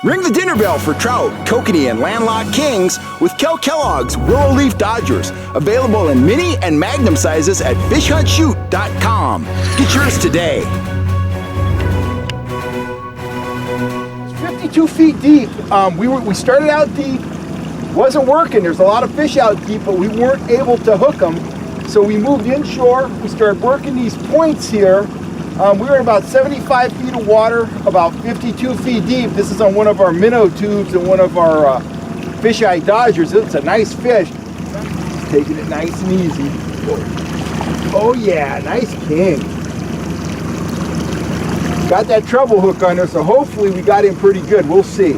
Ring the dinner bell for trout, kokanee, and landlocked kings with Kellogg's Willow Leaf Dodgers. Available in mini and magnum sizes at fishhuntshoot.com. Get yours today. It's 52 feet deep. We started out deep. Wasn't working. There's a lot of fish out deep, but we weren't able to hook them. So we moved inshore. We started working these points here. We were at about 75 feet of water, about 52 feet deep. This is on one of our minnow tubes and one of our fisheye dodgers. It's a nice fish. Just taking it nice and easy. Oh yeah, nice king. Got that treble hook on there, so hopefully we got him pretty good. We'll see.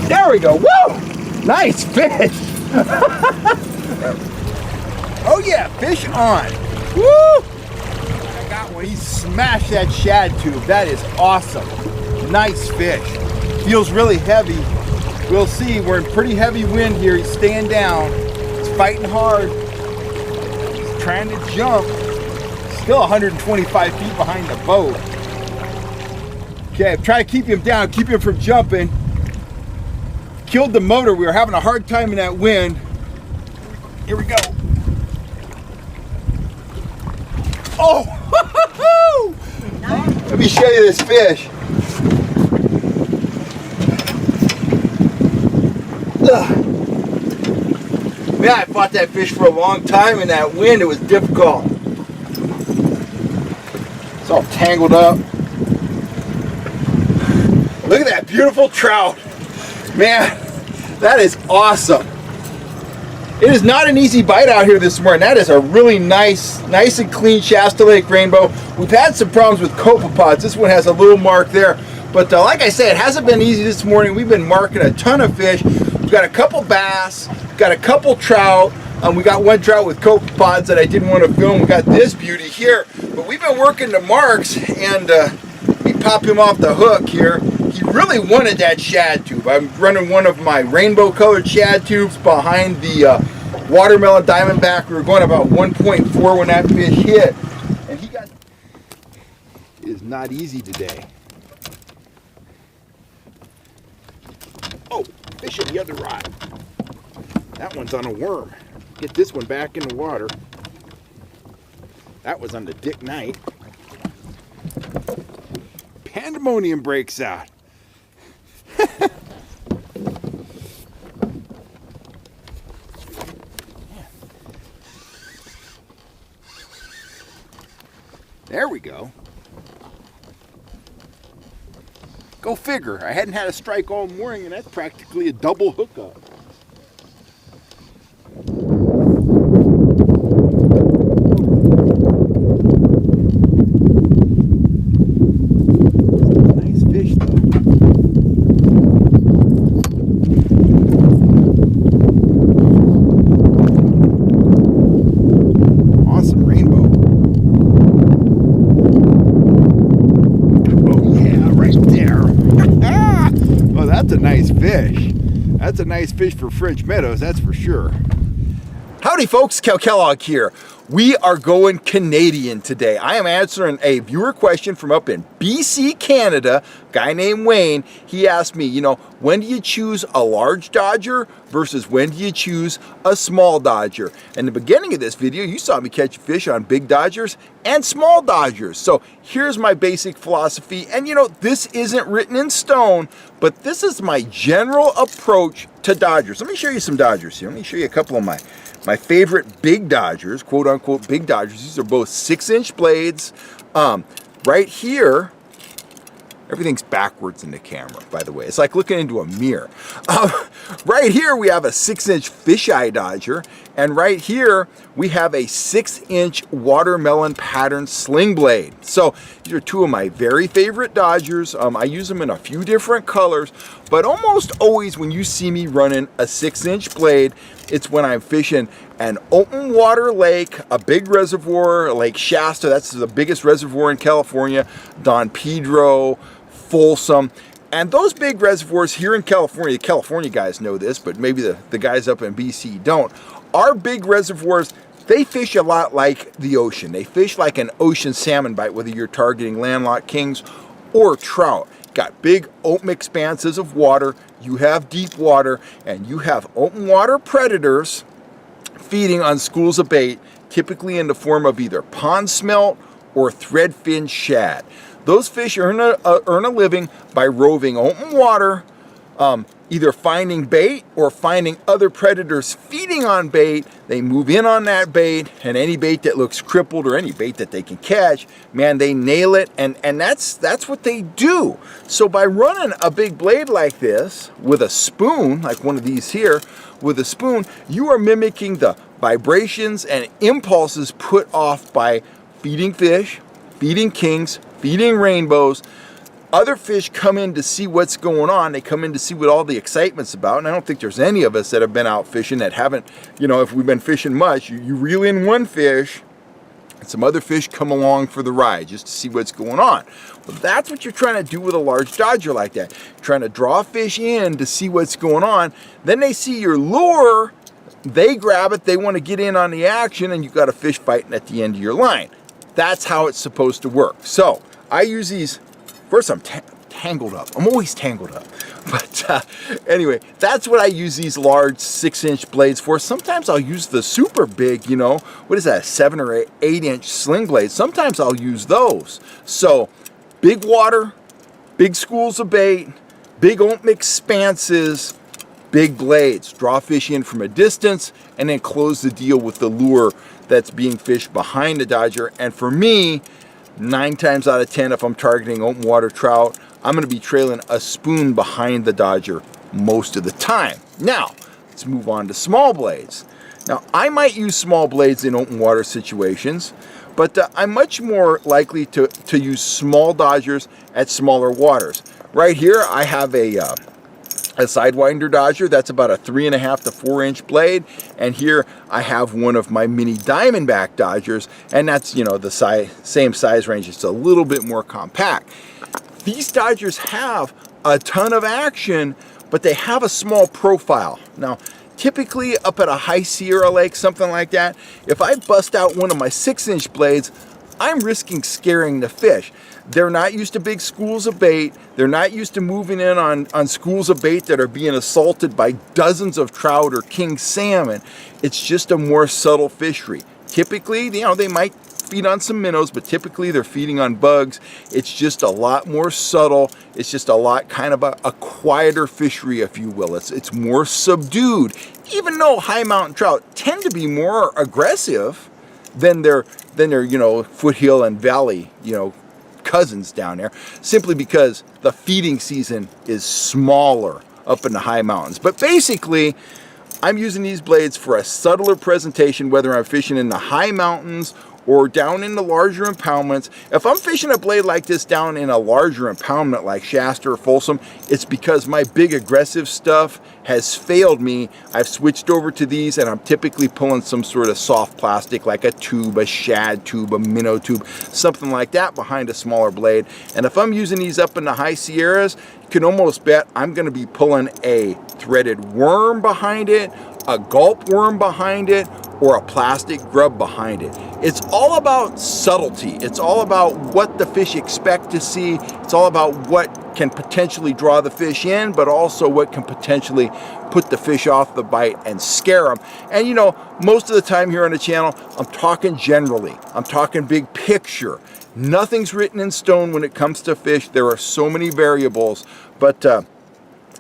There we go. Woo! Nice fish. Oh yeah, fish on. Woo! I got one. He smashed that shad tube. That is awesome. Nice fish. Feels really heavy. We'll see. We're in pretty heavy wind here. He's staying down. He's fighting hard. He's trying to jump. Still 125 feet behind the boat. Okay, I'm trying to keep him down, keep him from jumping. Killed the motor. We were having a hard time in that wind. Here we go. Oh! Nice. Let me show you this fish. Ugh. Man, I fought that fish for a long time in that wind. It was difficult. It's all tangled up. Look at that beautiful trout. Man, that is awesome. It is not an easy bite out here this morning. That is a really nice and clean Shasta Lake rainbow. We've had some problems with copepods. This one has a little mark there. But like I said, it hasn't been easy this morning. We've been marking a ton of fish. We've got a couple bass, got a couple trout. We got one trout with copepods that I didn't want to film. We got this beauty here. But we've been working the marks, and we pop him off the hook here. He really wanted that shad tube. I'm running one of my rainbow colored shad tubes behind the watermelon diamondback. We were going about 1.4 when that fish hit. And he got... It is not easy today. Oh, fish in the other rod. That one's on a worm. Get this one back in the water. That was on the Dick Knight. Pandemonium breaks out. There we go. Go figure. I hadn't had a strike all morning, and that's practically a double hookup. Nice fish, though. Awesome rainbow. Oh yeah, right there. Oh, that's a nice fish. That's a nice fish for French Meadows, that's for sure. Howdy folks, Kellogg here. We are going Canadian today. I am answering a viewer question from up in BC, Canada. A guy named Wayne. He asked me, when do you choose a large dodger versus when do you choose a small dodger? In the beginning of this video, you saw me catch fish on big dodgers and small dodgers. So here's my basic philosophy. And this isn't written in stone, but this is my general approach to dodgers. Let me show you some dodgers here. Let me show you a couple of my favorite big dodgers, quote unquote big dodgers. These are both 6-inch blades. Right here Everything's backwards in the camera, by the way. It's like looking into a mirror. Right here, we have a 6-inch fisheye dodger. And right here, we have a 6-inch watermelon pattern sling blade. So these are two of my very favorite dodgers. I use them in a few different colors, but almost always when you see me running a 6-inch blade, it's when I'm fishing an open water lake, a big reservoir, Lake Shasta. That's the biggest reservoir in California. Don Pedro, Folsom. And those big reservoirs here in California, the California guys know this, but maybe the guys up in BC don't. Our big reservoirs, they fish a lot like the ocean. They fish like an ocean salmon bite, whether you're targeting landlocked kings or trout. Got big open expanses of water, you have deep water, and you have open water predators feeding on schools of bait, typically in the form of either pond smelt or threadfin shad. Those fish earn a living by roving open water, either finding bait or finding other predators feeding on bait. They move in on that bait, and any bait that looks crippled or any bait that they can catch, man, they nail it, and that's what they do. So by running a big blade like this with a spoon, like one of these here, with a spoon, you are mimicking the vibrations and impulses put off by feeding fish, feeding kings, feeding rainbows. Other fish come in to see what's going on. They come in to see what all the excitement's about. And I don't think there's any of us that have been out fishing that haven't, if we've been fishing much, you reel in one fish and some other fish come along for the ride just to see what's going on. Well, that's what you're trying to do with a large dodger like that. You're trying to draw fish in to see what's going on. Then they see your lure, they grab it, they want to get in on the action, and you've got a fish fighting at the end of your line. That's how it's supposed to work. So I use these. First, I'm tangled up. I'm always tangled up. But anyway, that's what I use these large 6-inch blades for. Sometimes I'll use the super big, what is that, 7 or 8-inch sling blades. Sometimes I'll use those. So big water, big schools of bait, big open expanses, big blades. Draw fish in from a distance and then close the deal with the lure that's being fished behind the dodger. And for me, 9 times out of 10, if I'm targeting open water trout, I'm going to be trailing a spoon behind the dodger most of the time. Now, let's move on to small blades. Now, I might use small blades in open water situations, but I'm much more likely to use small dodgers at smaller waters. Right here, I have a sidewinder dodger. That's about a 3.5 to 4-inch blade. And here I have one of my mini diamondback dodgers, and that's, the same size range. It's a little bit more compact. These dodgers have a ton of action, but they have a small profile. Now, typically up at a high Sierra lake, something like that, if I bust out one of my 6-inch blades, I'm risking scaring the fish. They're not used to big schools of bait. They're not used to moving in on schools of bait that are being assaulted by dozens of trout or king salmon. It's just a more subtle fishery. Typically, they might feed on some minnows, but typically they're feeding on bugs. It's just a lot more subtle. It's just a lot kind of a quieter fishery, if you will. It's more subdued, even though high mountain trout tend to be more aggressive than their foothill and valley, cousins down there, simply because the feeding season is smaller up in the high mountains. But basically, I'm using these blades for a subtler presentation, whether I'm fishing in the high mountains or down in the larger impoundments. If I'm fishing a blade like this down in a larger impoundment like Shasta or Folsom, it's because my big aggressive stuff has failed me. I've switched over to these, and I'm typically pulling some sort of soft plastic like a tube, a shad tube, a minnow tube, something like that behind a smaller blade. And if I'm using these up in the high Sierras, you can almost bet I'm going to be pulling a threaded worm behind it, a gulp worm behind it, or a plastic grub behind it. It's all about subtlety. It's all about what the fish expect to see. It's all about what can potentially draw the fish in, but also what can potentially put the fish off the bite and scare them. And most of the time here on the channel, I'm talking generally. I'm talking big picture. Nothing's written in stone when it comes to fish. There are so many variables, but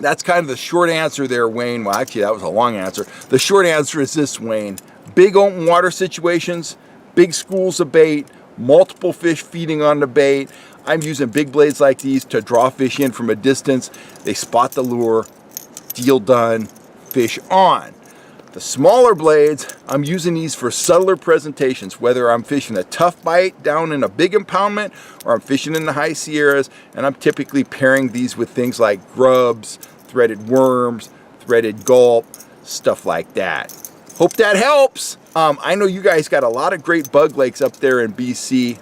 that's kind of the short answer there, Wayne. Well, actually, that was a long answer. The short answer is this, Wayne. Big open water situations, big schools of bait, multiple fish feeding on the bait. I'm using big blades like these to draw fish in from a distance. They spot the lure, deal done, fish on. The smaller blades, I'm using these for subtler presentations, whether I'm fishing a tough bite down in a big impoundment or I'm fishing in the high Sierras, and I'm typically pairing these with things like grubs, threaded worms, threaded gulp, stuff like that. Hope that helps. I know you guys got a lot of great bug lakes up there in BC.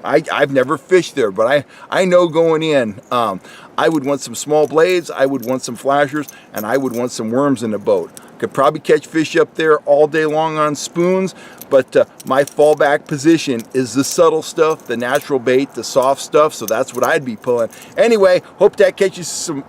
I've never fished there, but I know going in, I would want some small blades, I would want some flashers, and I would want some worms in the boat. Could probably catch fish up there all day long on spoons, but my fallback position is the subtle stuff, the natural bait, the soft stuff, so that's what I'd be pulling. Anyway, hope that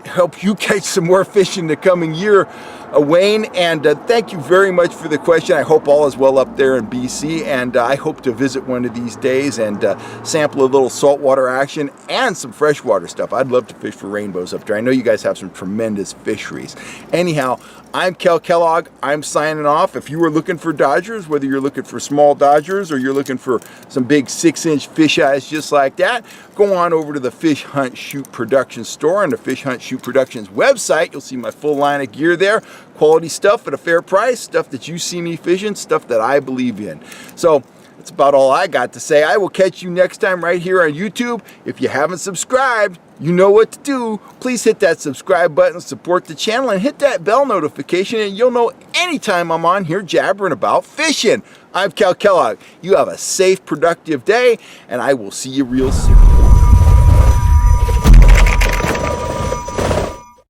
help you catch some more fish in the coming year, Wayne, and thank you very much for the question. I hope all is well up there in BC, and I hope to visit one of these days and sample a little saltwater action and some freshwater stuff. I'd love to fish for rainbows up there. I know you guys have some tremendous fisheries. Anyhow, I'm Kel Kellogg. I'm signing off. If you were looking for dodgers, whether you're looking for small dodgers or you're looking for some big 6-inch fish eyes just like that, go on over to the Fish Hunt Shoot Productions store on the Fish Hunt Shoot Productions website. You'll see my full line of gear there. Quality stuff at a fair price, stuff that you see me fishing, stuff that I believe in. So that's about all I got to say. I will catch you next time right here on YouTube. If you haven't subscribed, you know what to do. Please hit that subscribe button, support the channel, and hit that bell notification, and you'll know anytime I'm on here jabbering about fishing. I'm Cal Kellogg. You have a safe, productive day, and I will see you real soon.